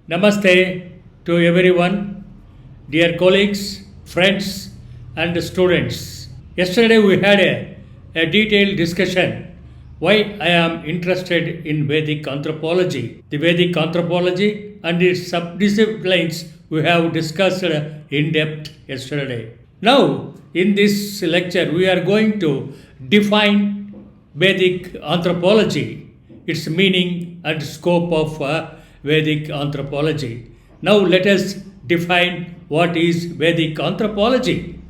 Namaste to everyone, dear colleagues, friends, and students. Yesterday we had a detailed discussion why I am interested in Vedic anthropology. The Vedic anthropology and its subdisciplines we have discussed in depth yesterday. Now, in this lecture, we are going to define Vedic anthropology, its meaning and scope of Vedic anthropology. Now, let us define what is Vedic anthropology.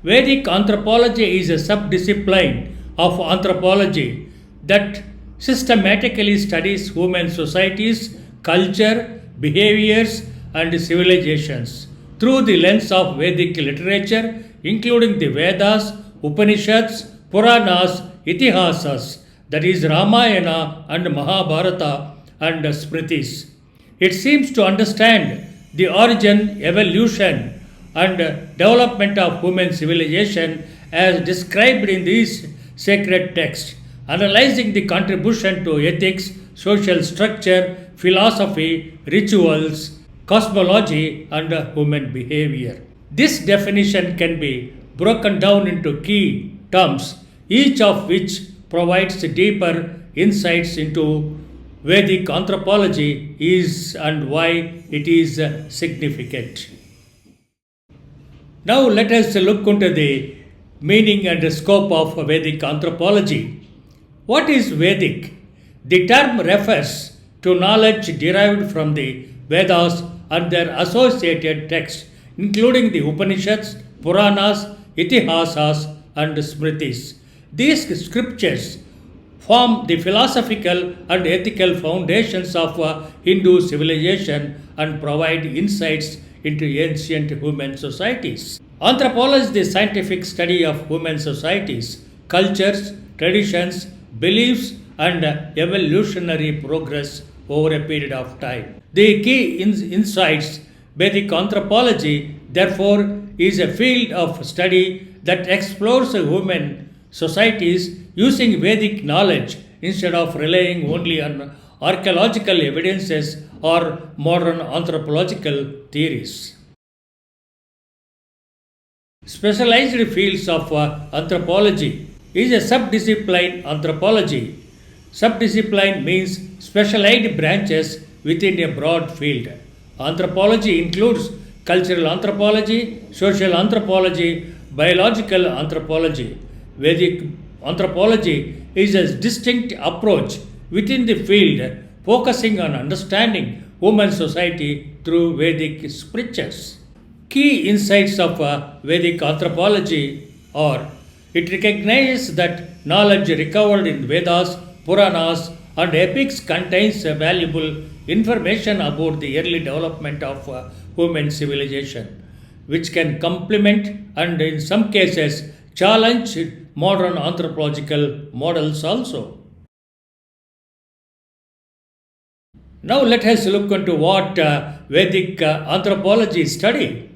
Vedic anthropology is a subdiscipline of anthropology that systematically studies human societies, culture, behaviors, and civilizations through the lens of Vedic literature, including the Vedas, Upanishads, Puranas, Itihasas, that is Ramayana and Mahabharata and Smritis. It seems to understand the origin, evolution, and development of human civilization as described in these sacred texts, analyzing the contribution to ethics, social structure, philosophy, rituals, cosmology, and human behavior. This definition can be broken down into key terms, each of which provides deeper insights into Vedic anthropology is and why it is significant. Now let us look into the meaning and scope of Vedic anthropology. What is Vedic? The term refers to knowledge derived from the Vedas and their associated texts, including the Upanishads, Puranas, Itihasas, and Smritis. These scriptures form the philosophical and ethical foundations of Hindu civilization and provide insights into ancient human societies. Anthropology is the scientific study of human societies, cultures, traditions, beliefs, and evolutionary progress over a period of time. The key insights Vedic anthropology, therefore, is a field of study that explores human societies using Vedic knowledge instead of relying only on archaeological evidences or modern anthropological theories. Specialized fields of anthropology is a subdiscipline anthropology. Subdiscipline means specialized branches within a broad field. Anthropology includes cultural anthropology, social anthropology, biological anthropology. Vedic anthropology is a distinct approach within the field focusing on understanding human society through Vedic scriptures. Key insights of Vedic anthropology are: it recognizes that knowledge recovered in Vedas, Puranas, and epics contains valuable information about the early development of human civilization, which can complement and, in some cases, challenge modern anthropological models also. Now let us look into what Vedic anthropology study.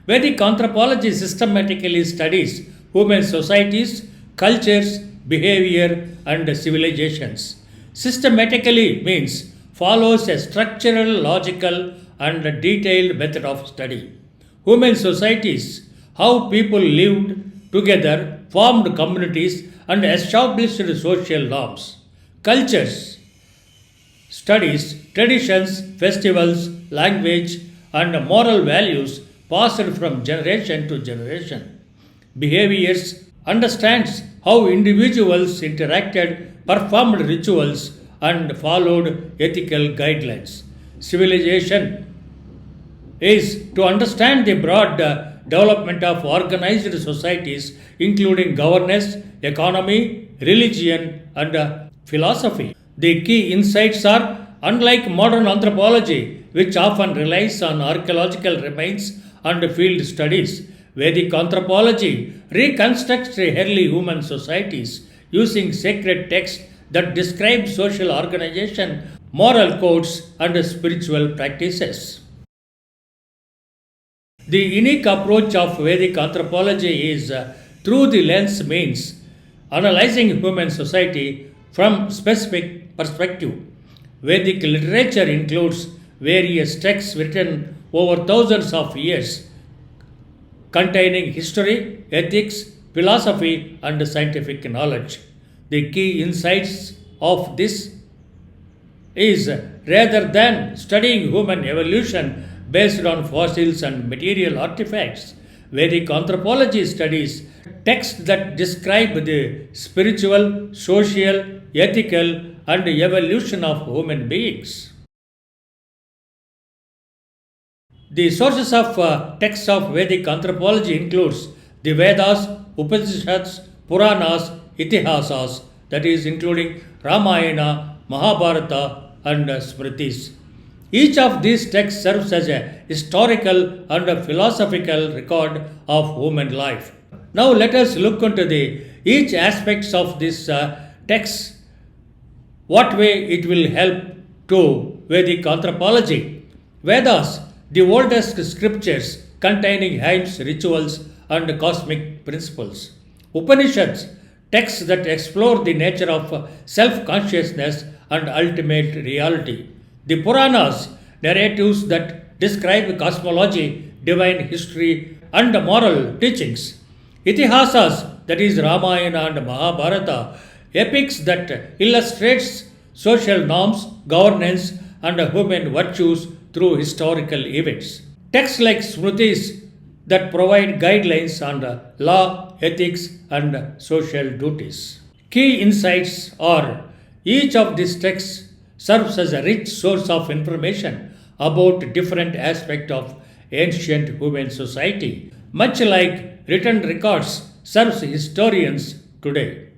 Vedic anthropology systematically studies human societies, cultures, behavior, and civilizations. Systematically means follows a structural, logical, and detailed method of study. Human societies, how people lived together, formed communities, and established social norms. Cultures, studies, traditions, festivals, language, and moral values passed from generation to generation. Behaviors understands how individuals interacted, performed rituals, and followed ethical guidelines. Civilization is to understand the broad development of organized societies, including governance, economy, religion, and philosophy. The key insights are: unlike modern anthropology, which often relies on archaeological remains and field studies, Vedic anthropology reconstructs early human societies using sacred texts that describe social organization, moral codes, and spiritual practices. The unique approach of Vedic anthropology is through the lens means analyzing human society From specific perspective, Vedic literature includes various texts written over thousands of years containing history, ethics, philosophy, and scientific knowledge. The key insights of this is rather than studying human evolution based on fossils and material artifacts, Vedic anthropology studies texts that describe the spiritual, social, ethical, and evolution of human beings. The sources of texts of Vedic anthropology includes the Vedas, Upanishads, Puranas, Itihasas, that is including Ramayana, Mahabharata, and Smritis. Each of these texts serves as a historical and a philosophical record of human life. Now let us look into the each aspects of this text, what way it will help to Vedic anthropology. Vedas, the oldest scriptures containing hymns, rituals, and cosmic principles. Upanishads, texts that explore the nature of self consciousness and ultimate reality. The Puranas, narratives that describe cosmology, divine history, and moral teachings. Itihasas, that is Ramayana and Mahabharata, epics that illustrates social norms, governance, and human virtues through historical events. Texts like Smritis that provide guidelines on law, ethics, and social duties. Key insights are each of these texts serves as a rich source of information about different aspects of ancient human society, much like written records serves historians today.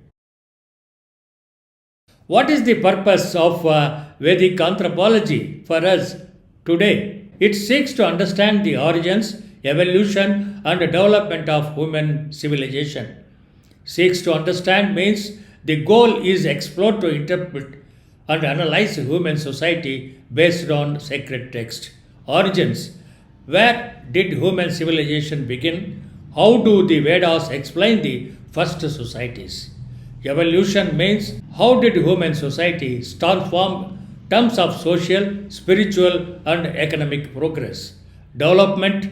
What is the purpose of Vedic anthropology for us today? It seeks to understand the origins, evolution, and development of human civilization. Seeks to understand means the goal is explored to interpret and analyze human society based on sacred text. Origins. Where did human civilization begin? How do the Vedas explain the first societies? Evolution means how did human society transform terms of social, spiritual, and economic progress. Development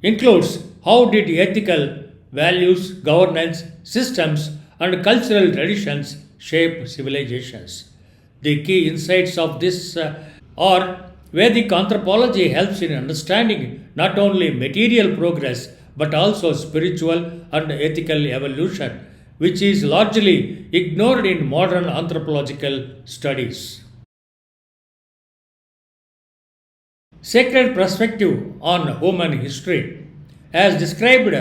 includes how did ethical values, governance, systems, and cultural traditions shape civilizations. The key insights of this are Vedic anthropology helps in understanding not only material progress but also spiritual and ethical evolution, which is largely ignored in modern anthropological studies. Sacred perspective on human history, as described,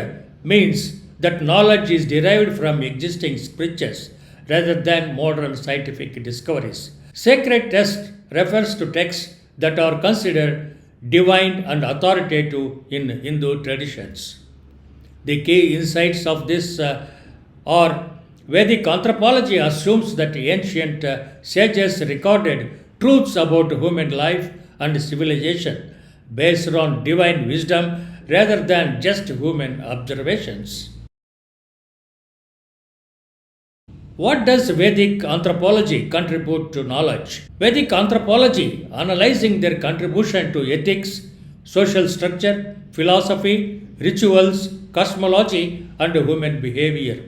means that knowledge is derived from existing scriptures rather than modern scientific discoveries. Sacred text refers to texts that are considered divine and authoritative in Hindu traditions. The key insights of this are Vedic anthropology assumes that ancient sages recorded truths about human life and civilization based on divine wisdom rather than just human observations. What does Vedic anthropology contribute to knowledge? Vedic anthropology, analyzing their contribution to ethics, social structure, philosophy, rituals, cosmology, and human behavior.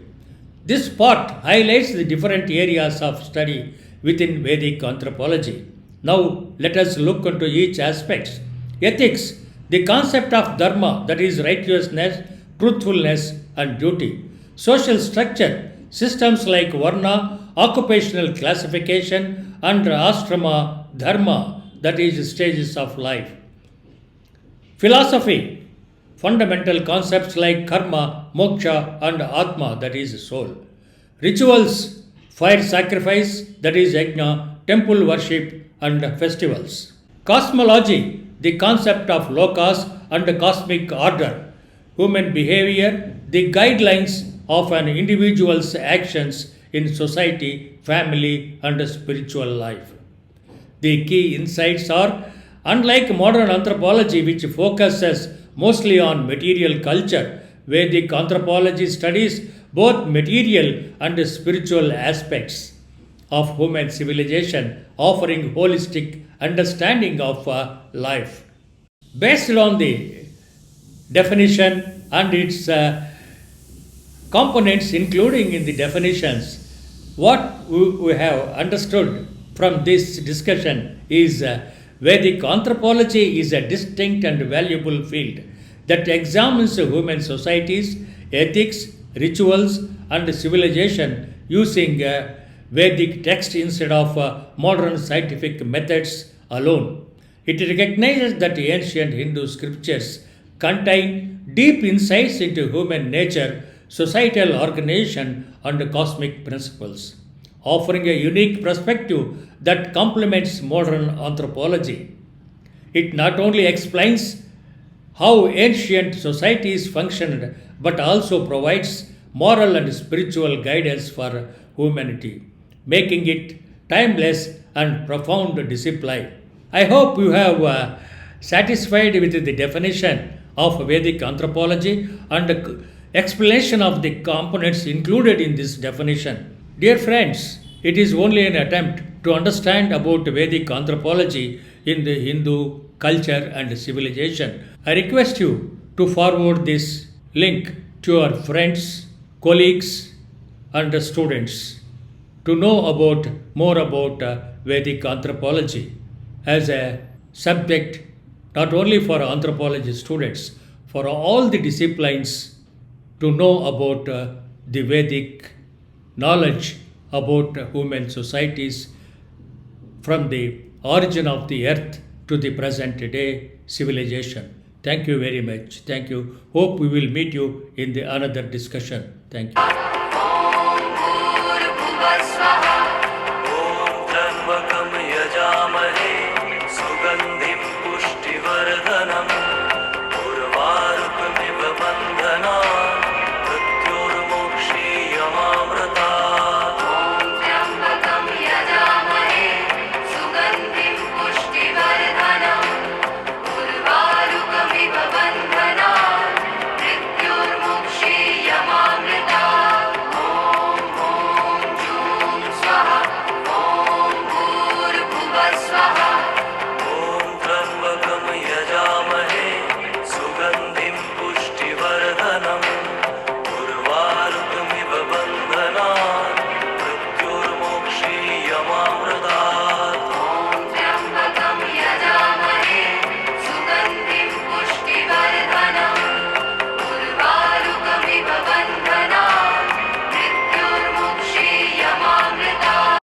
This part highlights the different areas of study within Vedic anthropology. Now, let us look into each aspect. Ethics, the concept of dharma, that is righteousness, truthfulness, and duty. Social structure, systems like varna, occupational classification, and ashrama dharma, that is stages of life. Philosophy, fundamental concepts like karma, moksha, and atma, that is soul. Rituals, fire sacrifice, that is yajna, temple worship, and festivals. Cosmology, the concept of lokas and cosmic order. Human behavior, the guidelines of an individual's actions in society, family, and spiritual life. The key insights are unlike modern anthropology, which focuses mostly on material culture, Vedic anthropology studies both material and spiritual aspects. of human civilization, offering holistic understanding of life. Based on the definition and its components, including in the definitions, what we have understood from this discussion is Vedic anthropology is a distinct and valuable field that examines human societies, ethics, rituals, and civilization using Vedic text instead of modern scientific methods alone. It recognizes that ancient Hindu scriptures contain deep insights into human nature, societal organization, and cosmic principles, offering a unique perspective that complements modern anthropology. It not only explains how ancient societies functioned but also provides moral and spiritual guidance for humanity, making it timeless and profound discipline. I hope you have satisfied with the definition of Vedic anthropology and the explanation of the components included in this definition. Dear friends, it is only an attempt to understand about Vedic anthropology in the Hindu culture and civilization. I request you to forward this link to your friends, colleagues, and students to know about more about Vedic anthropology as a subject not only for anthropology students, for all the disciplines to know about the Vedic knowledge about human societies from the origin of the earth to the present day civilization. Thank you very much. Thank you. Hope we will meet you in the another discussion. Thank you.